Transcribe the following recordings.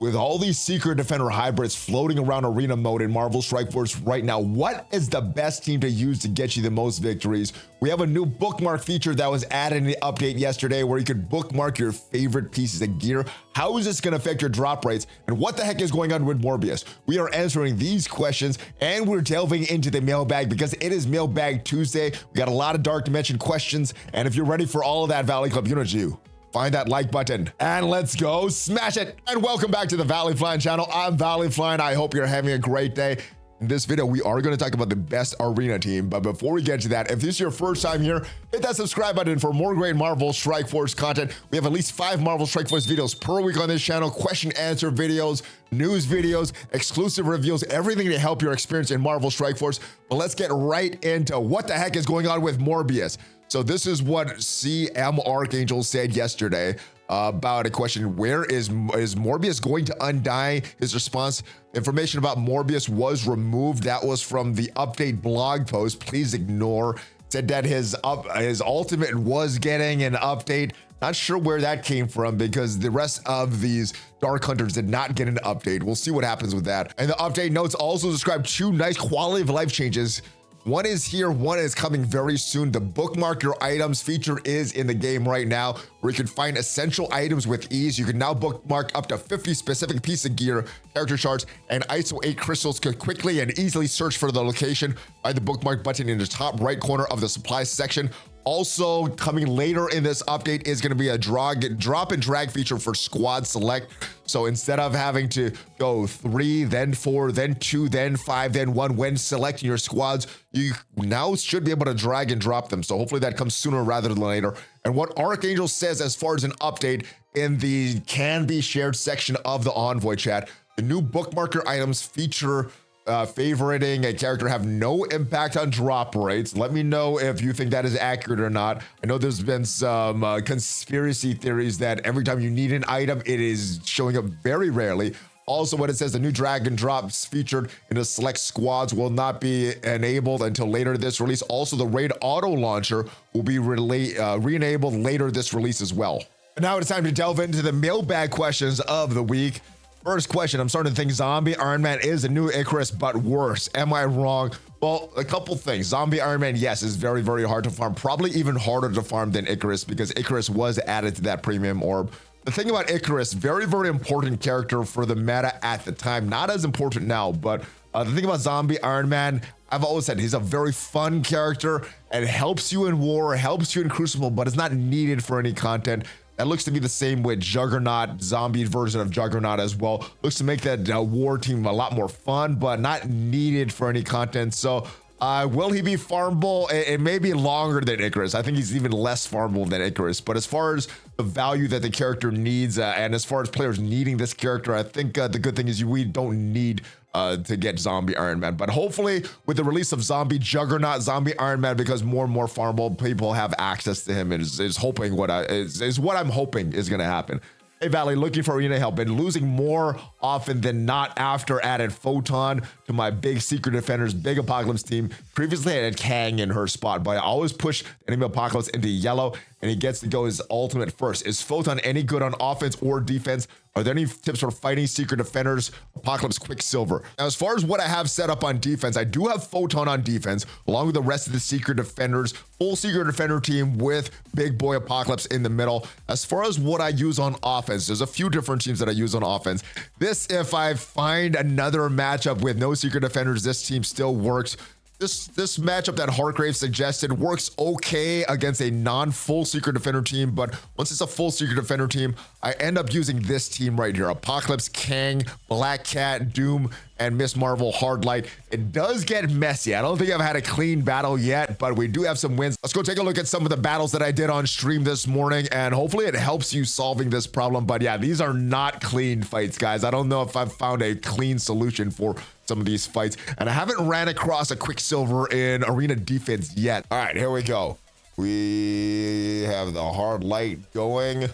With all these Secret Defender hybrids floating around arena mode in Marvel Strike Force right now, what is the best team to use to get you the most victories? We have a new bookmark feature that was added in the update yesterday where you could bookmark your favorite pieces of gear. How is this going to affect your drop rates? And what the heck is going on with Morbius? We are answering these questions and we're delving into the mailbag because it is Mailbag Tuesday. We got a lot of Dark Dimension questions. And if you're ready for all of that, Valley Club, you know what to do. Find that like button and let's go smash it. And welcome back to the ValleyFlyin channel. I'm ValleyFlyin. I hope you're having a great day. In this video, we are going to talk about the best arena team. But before we get to that, if this is your first time here, hit that subscribe button for more great Marvel Strike Force content. We have at least 5 Marvel Strike Force videos per week on this channel, question answer videos, news videos, exclusive reviews, everything to help your experience in Marvel Strike Force. But let's get right into what the heck is going on with Morbius. So this is what CM Archangel said yesterday about a question, where is Morbius going to undie? His response, information about Morbius was removed. That was from the update blog post. Please ignore. Said that his ultimate was getting an update. Not sure where that came from because the rest of these Dark Hunters did not get an update. We'll see what happens with that. And the update notes also describe 2 nice quality of life changes. One is here, one is coming very soon. The bookmark your items feature is in the game right now, where you can find essential items with ease. You can now bookmark up to 50 specific pieces of gear, character charts, and ISO 8 crystals could quickly and easily search for the location by the bookmark button in the top right corner of the supplies section. Also coming later in this update is going to be a drop and drag feature for squad select. So instead of having to go 3, then 4, then 2, then 5, then 1 when selecting your squads, you now should be able to drag and drop them. So hopefully that comes sooner rather than later. And what Archangel says as far as an update in the can be shared section of the Envoy chat, the new bookmarker items feature favoriting a character have no impact on drop rates. Let me know if you think that is accurate or not. I know there's been some conspiracy theories that every time you need an item, it is showing up very rarely. Also, what it says, the new drag and drops featured in the select squads will not be enabled until later this release. Also, the raid auto launcher will be re-enabled later this release as well. And now it's time to delve into the mailbag questions of the week. First question, I'm starting to think Zombie Iron Man is a new Icarus, but worse. Am I wrong? Well, a couple things. Zombie Iron Man, yes, is very, very hard to farm. Probably even harder to farm than Icarus because Icarus was added to that premium orb. The thing about Icarus, very, very important character for the meta at the time. Not as important now, but the thing about Zombie Iron Man, I've always said he's a very fun character and helps you in war, helps you in Crucible, but it's not needed for any content. That looks to be the same with Juggernaut, zombie version of Juggernaut as well. Looks to make that war team a lot more fun, but not needed for any content. So will he be farmable? It may be longer than Icarus. I think he's even less farmable than Icarus. But as far as the value that the character needs, and as far as players needing this character, I think the good thing is we don't need to get Zombie Iron Man. But hopefully with the release of Zombie Juggernaut, Zombie Iron Man becomes more and more farmable. People have access to him, and is what I'm hoping is going to happen. Hey Valley, looking for arena help. Been losing more often than not after added Photon to my big Secret Defenders, big Apocalypse team. Previously I had Kang in her spot, but I always push enemy Apocalypse into yellow and he gets to go his ultimate first. Is Photon any good on offense or defense? Are there any tips for fighting Secret Defenders, Apocalypse, Quicksilver? Now, as far as what I have set up on defense, I do have Photon on defense, along with the rest of the Secret Defenders, full Secret Defender team with Big Boy Apocalypse in the middle. As far as what I use on offense, there's a few different teams that I use on offense. This, if I find another matchup with no Secret Defenders, this team still works. This matchup that Hargrave suggested works okay against a non-full Secret Defender team, but once it's a full Secret Defender team, I end up using this team right here. Apocalypse, Kang, Black Cat, Doom, and Miss Marvel Hard Light. It does get messy. I don't think I've had a clean battle yet, but we do have some wins. Let's go take a look at some of the battles that I did on stream this morning, and hopefully it helps you solving this problem. But yeah, these are not clean fights, guys. I don't know if I've found a clean solution for some of these fights, and I haven't ran across a Quicksilver in arena defense yet. All right, here we go. We have the Hard Light going.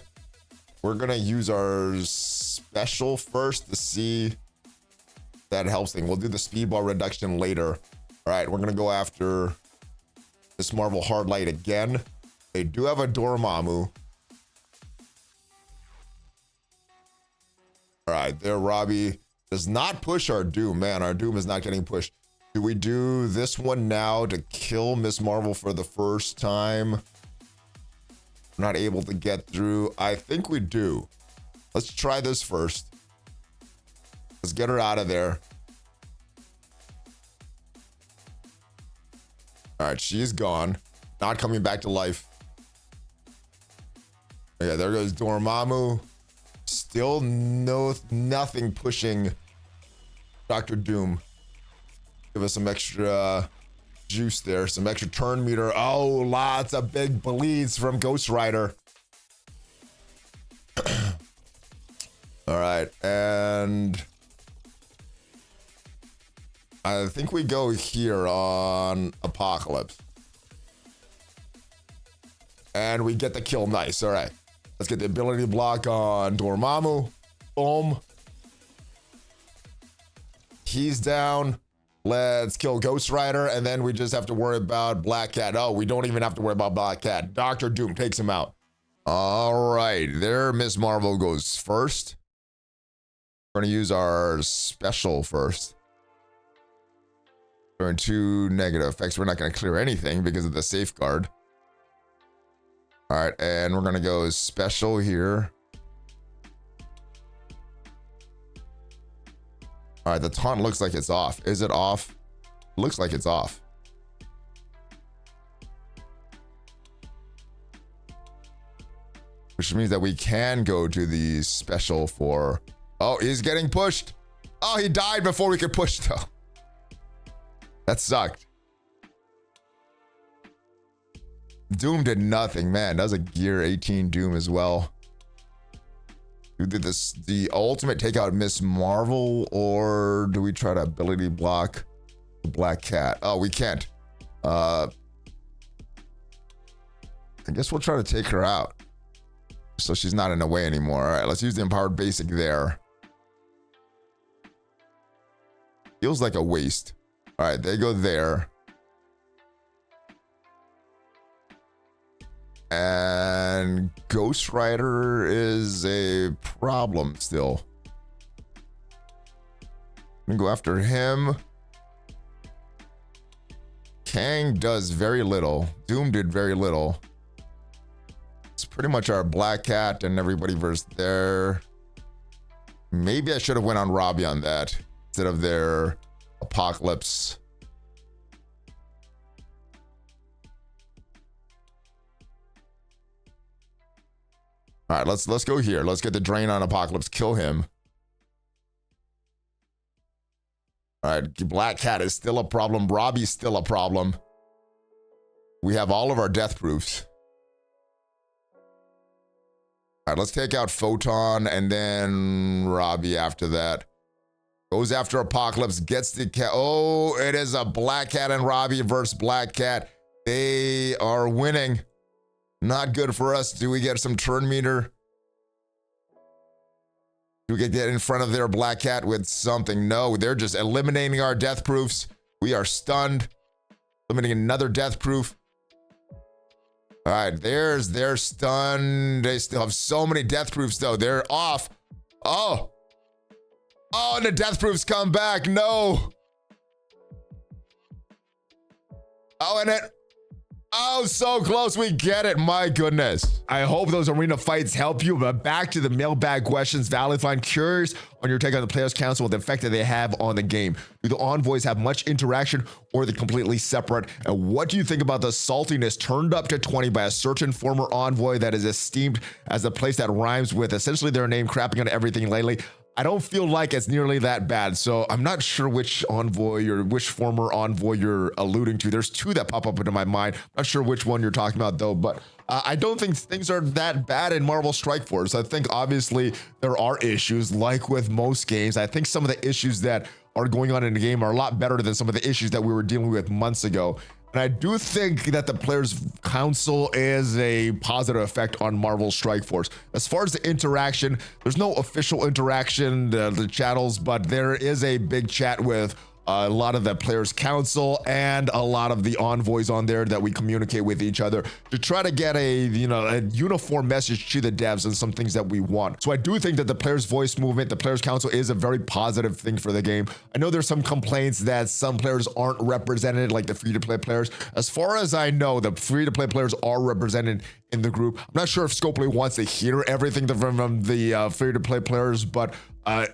We're gonna use our special first to see that helps thing. We'll do the speedball reduction later. All right, we're gonna go after this Marvel Hard Light again. They do have a Dormammu. All right, there, Robbie does not push our Doom. Man, our Doom is not getting pushed. Do we do this one now to kill Miss Marvel for the first time? Not able to get through. I think we do. Let's try this first. Let's get her out of there. All right, she's gone. Not coming back to life. Okay, there goes Dormammu. Still nothing pushing Dr. Doom. Give us some extra juice there, some extra turn meter. Oh, lots of big bleeds from Ghost Rider. All right, and I think we go here on Apocalypse. And we get the kill. Nice. All right. Let's get the ability block on Dormammu. Boom. He's down. Let's kill Ghost Rider. And then we just have to worry about Black Cat. Oh, we don't even have to worry about Black Cat. Dr. Doom takes him out. All right. There, Miss Marvel goes first. We're going to use our special first. Turn 2 negative effects. We're not going to clear anything because of the safeguard. All right, and we're gonna go special here. All right, the taunt looks like it's off. Is it off? Looks like it's off. Which means that we can go to the special for... Oh, he's getting pushed. Oh, he died before we could push though. That sucked. Doom did nothing, man. That was a gear 18 Doom as well. Who did this? The ultimate take out Miss Marvel, or do we try to ability block the Black Cat? Oh, we can't. I guess we'll try to take her out so she's not in the way anymore. All right, let's use the empowered basic there. Feels like a waste. All right, they go there. And Ghost Rider is a problem still. I'm gonna go after him. Kang does very little. Doom did very little. It's pretty much our Black Cat and everybody versus there. Maybe I should have went on Robbie on that instead of their Apocalypse. All right, let's go here. Let's get the drain on Apocalypse. Kill him. All right, Black Cat is still a problem. Robbie's still a problem. We have all of our death proofs. All right, let's take out Photon and then Robbie after that. Goes after Apocalypse, gets the cat. Oh, it is a Black Cat and Robbie versus Black Cat. They are winning. Not good for us. Do we get some turn meter? Do we get in front of their Black Cat with something? No, they're just eliminating our death proofs. We are stunned. Eliminating another death proof. All right, there's their stun. They still have so many death proofs though. They're off. Oh. Oh, and the death proofs come back. No. Oh, and it. Oh, so close. We get it. My goodness. I hope those arena fights help you. But back to the mailbag questions. ValleyFlyin, curious on your take on the Players Council and the effect that they have on the game. Do the envoys have much interaction or are they completely separate? And what do you think about the saltiness turned up to 20 by a certain former envoy that is esteemed as a place that rhymes with essentially their name, crapping on everything lately? I don't feel like it's nearly that bad, so I'm not sure which envoy or which former envoy you're alluding to. There's two that pop up into my mind. I'm not sure which one you're talking about though, but I don't think things are that bad in Marvel Strike Force. I think obviously there are issues like with most games. I think some of the issues that are going on in the game are a lot better than some of the issues that we were dealing with months ago. And I do think that the Players Council is a positive effect on Marvel Strike Force. As far as the interaction, there's no official interaction, the channels, but there is a big chat with a lot of the players council, and a lot of the envoys on there that we communicate with each other to try to get a uniform message to the devs and some things that we want. So I do think that the players voice movement, the players council, is a very positive thing for the game. I know there's some complaints that some players aren't represented, like the free-to-play players. As far as I know, the free-to-play players are represented in the group. I'm not sure if Scopely wants to hear everything from the free-to-play players, but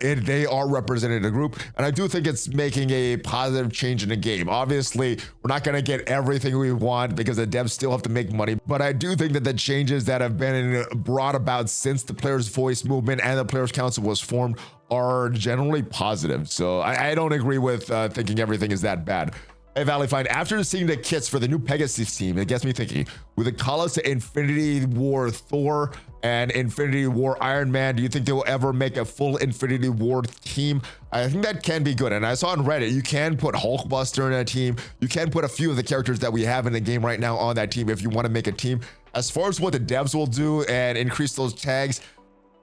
they are represented in the group, and I do think it's making a positive change in the game. Obviously, we're not going to get everything we want because the devs still have to make money, but I do think that the changes that have been brought about since the players voice movement and the players council was formed are generally positive. So I don't agree with thinking everything is that bad. Hey, ValleyFlyin, after seeing the kits for the new Pegasus team, it gets me thinking, with the callouts to Infinity War Thor and Infinity War Iron Man, do you think they will ever make a full Infinity War team? I think that can be good. And I saw on Reddit, you can put Hulkbuster in a team. You can put a few of the characters that we have in the game right now on that team if you want to make a team. As far as what the devs will do and increase those tags,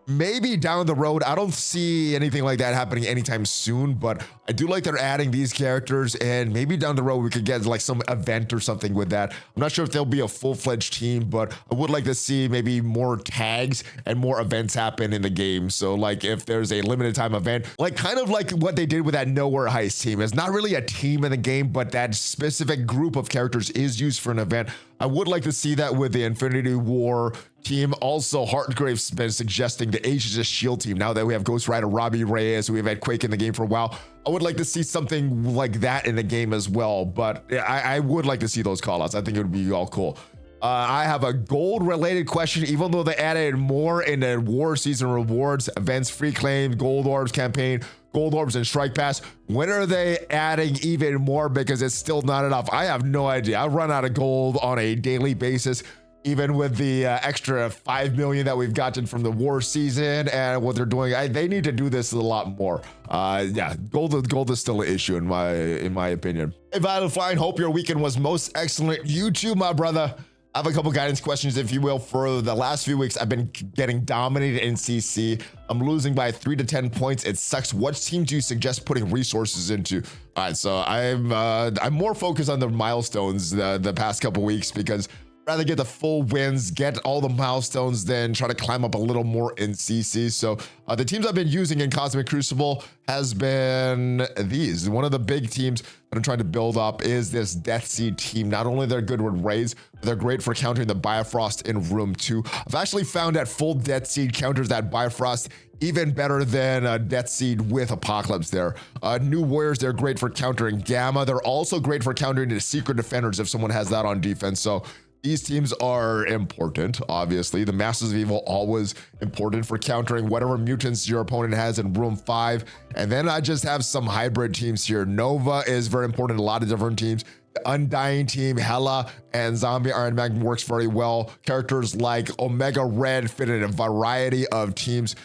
maybe down the road. I don't see anything like that happening anytime soon, but I do like they're adding these characters, and maybe down the road we could get like some event or something with that. I'm not sure if there'll be a full-fledged team, but I would like to see maybe more tags and more events happen in the game. So like if there's a limited time event, like kind of like what they did with that Nowhere Heist team. It's not really a team in the game, but that specific group of characters is used for an event. I would like to see that with the Infinity War team. Also, Heartgrave's been suggesting the Agents of S.H.I.E.L.D. team. Now that we have Ghost Rider Robbie Reyes, we've had Quake in the game for a while, I would like to see something like that in the game as well. But I would like to see those callouts. I think it would be all cool. I have a gold related question. Even though they added more in the war season rewards, events, free claim, gold orbs campaign, gold orbs and strike pass, when are they adding even more? Because it's still not enough. I have no idea. I run out of gold on a daily basis, even with the extra 5 million that we've gotten from the war season and what they're doing. They need to do this a lot more. Yeah, gold is still an issue in my opinion. Hey, ValleyFlyin, hope your weekend was most excellent. You too, my brother. I have a couple guidance questions, if you will. For the last few weeks, I've been getting dominated in CC. I'm losing by 3 to 10 points. It sucks. What team do you suggest putting resources into? All right, so I'm more focused on the milestones the past couple weeks, because rather get the full wins, get all the milestones, than try to climb up a little more in CC. So the teams I've been using in Cosmic Crucible has been these. One of the big teams that I'm trying to build up is this Death Seed team. Not only they're good with raids, but they're great for countering the Bifrost in Room 2. I've actually found that full Death Seed counters that Bifrost even better than Death Seed with Apocalypse there. New Warriors, they're great for countering Gamma. They're also great for countering the Secret Defenders if someone has that on defense. So these teams are important, obviously. The Masters of Evil, always important for countering whatever mutants your opponent has in Room 5. And then I just have some hybrid teams here. Nova is very important in a lot of different teams. The Undying team, Hela, and Zombie Iron Man works very well. Characters like Omega Red fit in a variety of teams.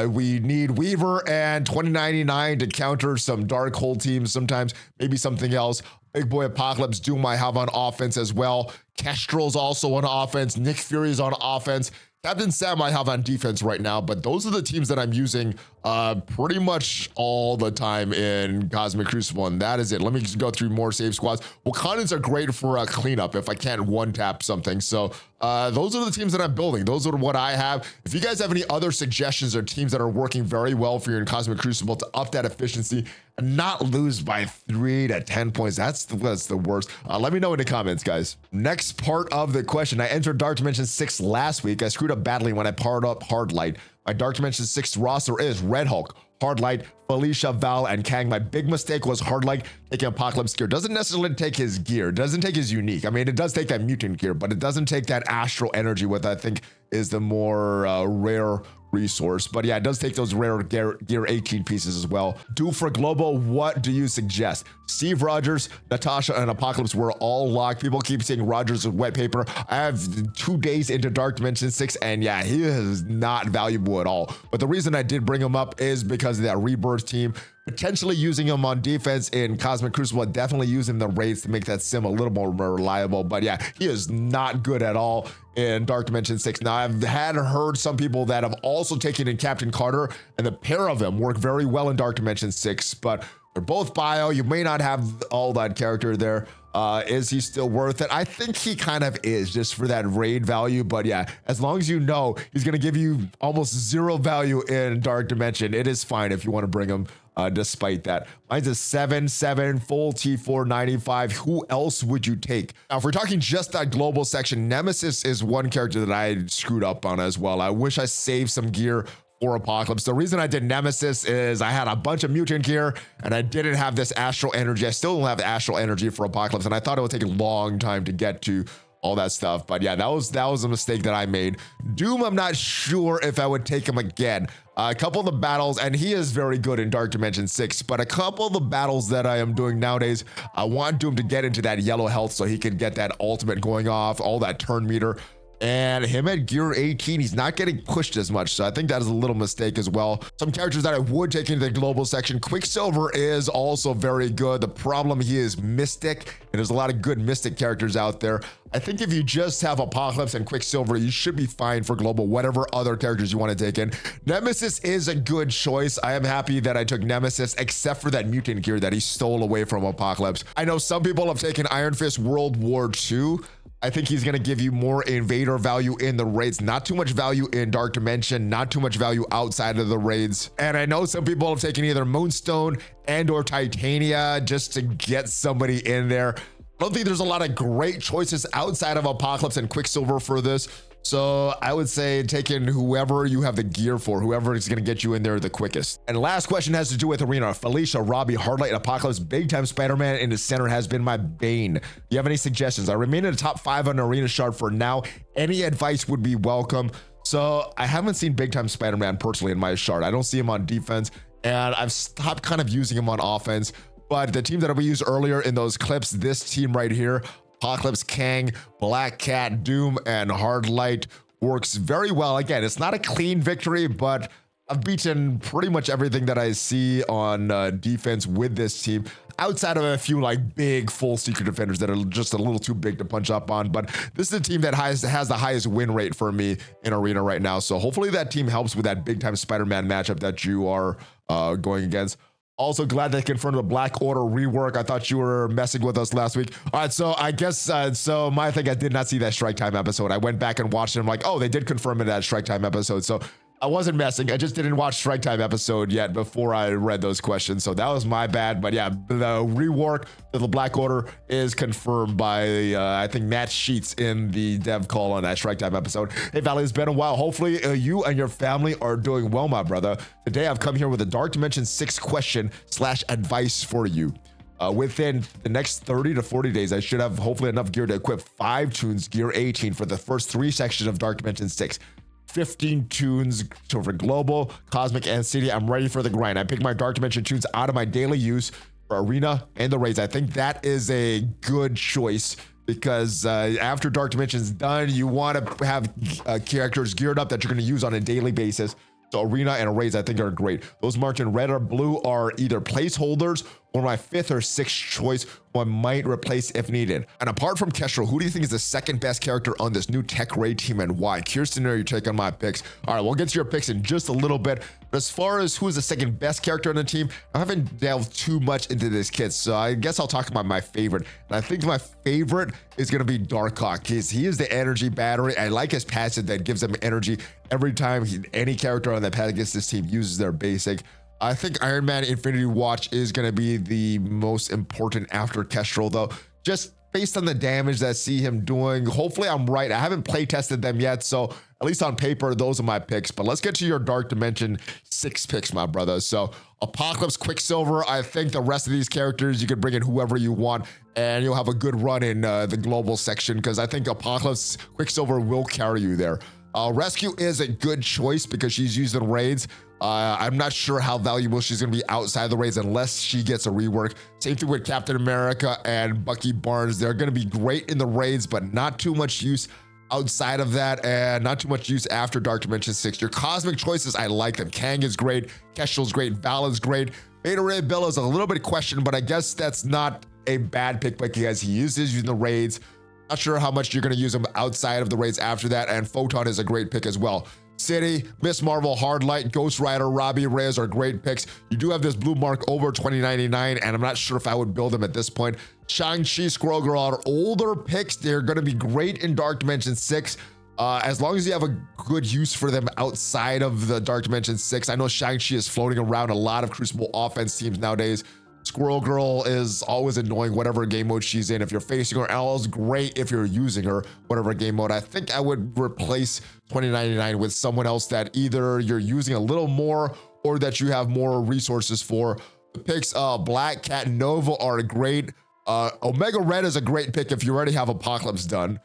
We need Weaver and 2099 to counter some Darkhold teams sometimes, maybe something else. Big Boy Apocalypse Doom I have on offense as well. Kestrel's also on offense. Nick Fury's on offense. Captain Sam I have on defense right now, but those are the teams that I'm using pretty much all the time in Cosmic Crucible, and that is it. Let me just go through more save squads. Wakandans are great for a cleanup if I can't one-tap something. So those are the teams that I'm building. Those are what I have. If you guys have any other suggestions or teams that are working very well for you in Cosmic Crucible to up that efficiency and not lose by 3 to 10 points, that's the worst. Let me know in the comments, guys. Next part of the question. I entered Dark Dimension 6 last week. I screwed up badly when I powered up Hardlight. My Dark Dimension 6 roster is Red Hulk, Hardlight, Felicia, Val, and Kang. My big mistake was Hardlight taking Apocalypse gear. Doesn't necessarily take his gear. Doesn't take his unique. I mean, it does take that mutant gear, but it doesn't take that astral energy, what I think is the more rare resource. But yeah, it does take those rare gear 18 pieces as well. Do for global, what do you suggest? Steve Rogers, Natasha, and Apocalypse were all locked. People keep saying Rogers with wet paper. I have 2 days into Dark Dimension 6, and yeah, he is not valuable at all. But the reason I did bring him up is because of that Rebirth team. Potentially using him on defense in Cosmic Crucible, definitely using the raids to make that sim a little more reliable. But yeah, he is not good at all in Dark Dimension 6. Now, I've heard some people that have also taken in Captain Carter, and the pair of them work very well in Dark Dimension 6. But They're both bio. You may not have all that character there. Is he still worth it? I think he kind of is, just for that raid value. But yeah, as long as you know he's going to give you almost 0 value in Dark Dimension, it is fine if you want to bring him despite that. Mine's a 7/7 full T4 95. Who else would you take? Now, if we're talking just that global section, Nemesis is one character that I screwed up on as well. I wish I saved some gear for Apocalypse. The reason I did Nemesis is I had a bunch of mutant gear and I didn't have this astral energy. I still don't have astral energy for Apocalypse, and I thought it would take a long time to get to all that stuff. But yeah, that was a mistake that I made. Doom, I'm not sure if I would take him again. A couple of the battles, and he is very good in Dark Dimension 6, but a couple of the battles that I am doing nowadays, I want Doom to get into that yellow health so he can get that ultimate going off, all that turn meter. And him at gear 18, he's not getting pushed as much. So I think that is a little mistake as well. Some characters that I would take into the global section. Quicksilver is also very good. The problem, he is Mystic, and there's a lot of good Mystic characters out there. I think if you just have Apocalypse and Quicksilver, you should be fine for global, whatever other characters you want to take in. Nemesis is a good choice. I am happy that I took Nemesis, except for that mutant gear that he stole away from Apocalypse. I know some people have taken Iron Fist World War II. I think he's going to give you more invader value in the raids, not too much value in Dark Dimension, not too much value outside of the raids. And I know some people have taken either Moonstone and or Titania just to get somebody in there. I don't think there's a lot of great choices outside of Apocalypse and Quicksilver for this. So I would say taking whoever you have the gear for, whoever is going to get you in there the quickest. And last question has to do with Arena. Felicia, Robbie, Hardlight, Apocalypse, Big Time Spider-Man in the center has been my bane. Do you have any suggestions? I remain in the top 5 on Arena Shard for now. Any advice would be welcome. So I haven't seen Big Time Spider-Man personally in my shard. I don't see him on defense, and I've stopped kind of using him on offense. But the team that we used earlier in those clips, this team right here, Apocalypse, Kang, Black Cat, Doom, and Hardlight, works very well. Again, it's not a clean victory, but I've beaten pretty much everything that I see on defense with this team, outside of a few like big full secret defenders that are just a little too big to punch up on. But this is a team that has the highest win rate for me in Arena right now. So hopefully that team helps with that Big Time Spider-Man matchup that you are going against. Also glad they confirmed the Black Order rework. I thought you were messing with us last week. All right, so I guess, so my thing, I did not see that Strike Time episode. I went back and watched it. I'm like, oh, they did confirm it at Strike Time episode. So I wasn't messing. I just didn't watch Strike Time episode yet before I read those questions. So that was my bad. But yeah, the rework to the Black Order is confirmed by, I think, Matt Sheets in the dev call on that Strike Time episode. Hey, Valley, it's been a while. Hopefully you and your family are doing well, my brother. Today, I've come here with a Dark Dimension 6 question / advice for you. Within the next 30 to 40 days, I should have hopefully enough gear to equip 5 tunes, gear 18 for the first 3 sections of Dark Dimension 6. 15 tunes for global, cosmic, and city. I'm ready for the grind. I picked my Dark Dimension tunes out of my daily use for Arena and the raids. I think that is a good choice because after Dark Dimension's done, you want to have characters geared up that you're going to use on a daily basis. So Arena and raids, I think, are great. Those marked in red or blue are either placeholders or my 5th or 6th choice, who I might replace if needed. And apart from Kestrel, who do you think is the 2nd best character on this new Tech Raid team and why? Kirsten, your take on my picks. All right, we'll get to your picks in just a little bit. But as far as who is the 2nd best character on the team, I haven't delved too much into this kit, so I guess I'll talk about my favorite. And I think my favorite is going to be Darkhawk. He is the energy battery. I like his passive that gives him energy every time any character on that path against this team uses their basic. I think Iron Man Infinity Watch is going to be the most important after Kestrel, though, just based on the damage that I see him doing. Hopefully I'm right. I haven't play tested them yet, so at least on paper, those are my picks. But let's get to your Dark Dimension 6 picks, my brother. So Apocalypse, Quicksilver, I think the rest of these characters, you can bring in whoever you want, and you'll have a good run in the global section, because I think Apocalypse, Quicksilver will carry you there. Rescue is a good choice because she's used in raids. I'm not sure how valuable she's going to be outside the raids unless she gets a rework. Same thing with Captain America and Bucky Barnes. They're going to be great in the raids, but not too much use outside of that, and not too much use after Dark Dimension 6. Your cosmic choices, I like them. Kang is great. Kestrel's great. Val is great. Beta Ray Bill is a little bit questioned, but I guess that's not a bad pick because he uses using the raids. Not sure how much you're going to use him outside of the raids after that, and Photon is a great pick as well. City, Miss Marvel, Hardlight, Ghost Rider, Robbie Reyes are great picks. You do have this blue mark over 2099, and I'm not sure if I would build them at this point. Shang-Chi, Squirrel Girl are older picks. They're going to be great in Dark Dimension 6. As long as you have a good use for them outside of the Dark Dimension 6. I know Shang-Chi is floating around a lot of Crucible offense teams nowadays. Squirrel Girl is always annoying whatever game mode she's in. If you're facing her, L's great if you're using her, whatever game mode. I think I would replace 2099 with someone else that either you're using a little more or that you have more resources for. The picks, Black Cat, Nova are great. Omega Red is a great pick if you already have Apocalypse done.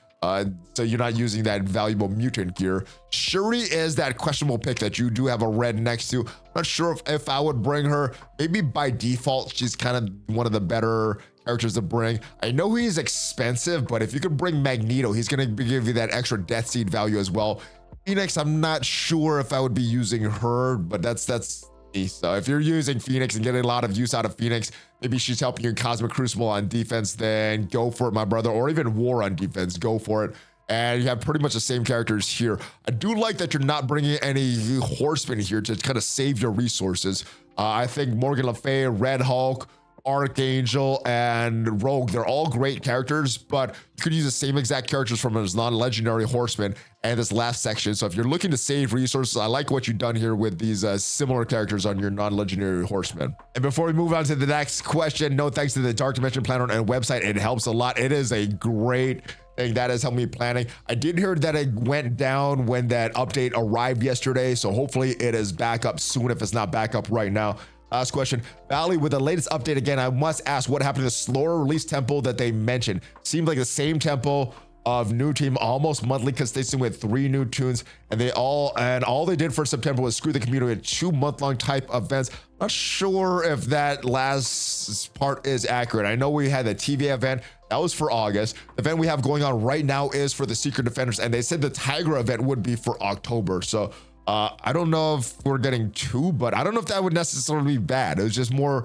So you're not using that valuable mutant gear. Shuri is that questionable pick that you do have a red next to. I'm not sure if I would bring her. Maybe by default, she's kind of one of the better characters to bring. I know he's expensive, but if you could bring Magneto, he's going to give you that extra Death Seed value as well. Phoenix, I'm not sure if I would be using her, but that's me. So if you're using Phoenix and getting a lot of use out of Phoenix, maybe she's helping you in Cosmic Crucible on defense, then go for it, my brother, or even War on defense, go for it. And you have pretty much the same characters here. I do like that you're not bringing any horsemen here to kind of save your resources. I think Morgan Le Fay, Red Hulk, Archangel, and Rogue, they're all great characters, but you could use the same exact characters from his non-legendary horseman and this last section. So if you're looking to save resources, I like what you've done here with these similar characters on your non-legendary horseman. And before we move on to the next question, no thanks to the Dark Dimension Planner and website. It helps a lot. It is a great thing that has helped me planning. I did hear that it went down when that update arrived yesterday, so hopefully it is back up soon if it's not back up right now. Last question. Valley, with the latest update again, I must ask what happened to the slower release tempo that they mentioned. Seems like the same tempo of new team, almost monthly, consistent with 3 new tunes, and all they did for September was screw the community with 2 month-long type events. Not sure if that last part is accurate. I know we had the TV event that was for August. The event we have going on right now is for the Secret Defenders, and they said the Tiger event would be for October. So I don't know if we're getting 2, but I don't know if that would necessarily be bad. It was just more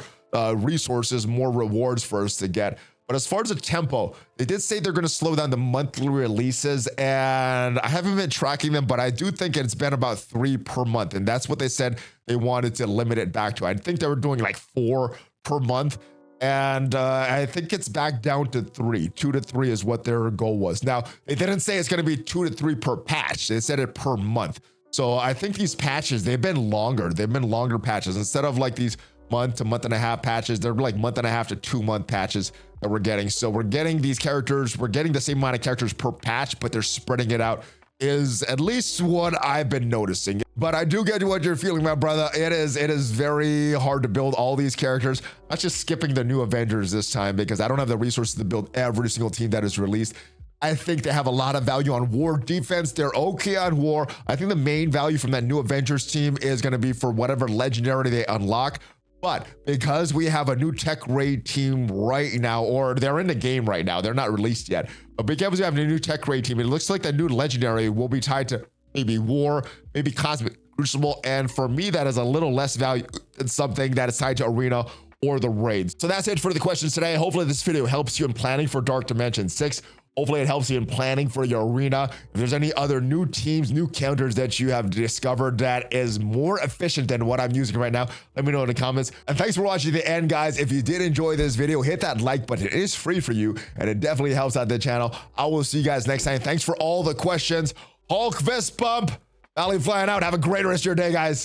resources, more rewards for us to get. But as far as the tempo, they did say they're going to slow down the monthly releases, and I haven't been tracking them, but I do think it's been about 3 per month, and that's what they said they wanted to limit it back to. I think they were doing like 4 per month, and I think it's back down to 3. 2 to 3 is what their goal was. Now, they didn't say it's going to be 2 to 3 per patch. They said it per month. So I think these patches, they've been longer. They've been longer patches. Instead of like these month to month and a half patches, they're like month and a half to 2 month patches that we're getting. So we're getting these characters, we're getting the same amount of characters per patch, but they're spreading it out, is at least what I've been noticing. But I do get what you're feeling, my brother. It is very hard to build all these characters. I'm just skipping the new Avengers this time because I don't have the resources to build every single team that is released. I think they have a lot of value on War defense. They're okay on War. I think the main value from that new Avengers team is going to be for whatever legendary they unlock. But because we have a new tech raid team right now, or they're in the game right now, they're not released yet. But because we have a new tech raid team, it looks like the new legendary will be tied to maybe War, maybe Cosmic Crucible. And for me, that is a little less value than something that is tied to Arena or the raids. So that's it for the questions today. Hopefully this video helps you in planning for Dark Dimension 6. Hopefully it helps you in planning for your arena. If there's any other new teams, new counters that you have discovered that is more efficient than what I'm using right now, let me know in the comments. And thanks for watching to the end, guys. If you did enjoy this video, hit that like button. It is free for you, and it definitely helps out the channel. I will see you guys next time. Thanks for all the questions. Hulk fist bump. ValleyFlyin out. Have a great rest of your day, guys.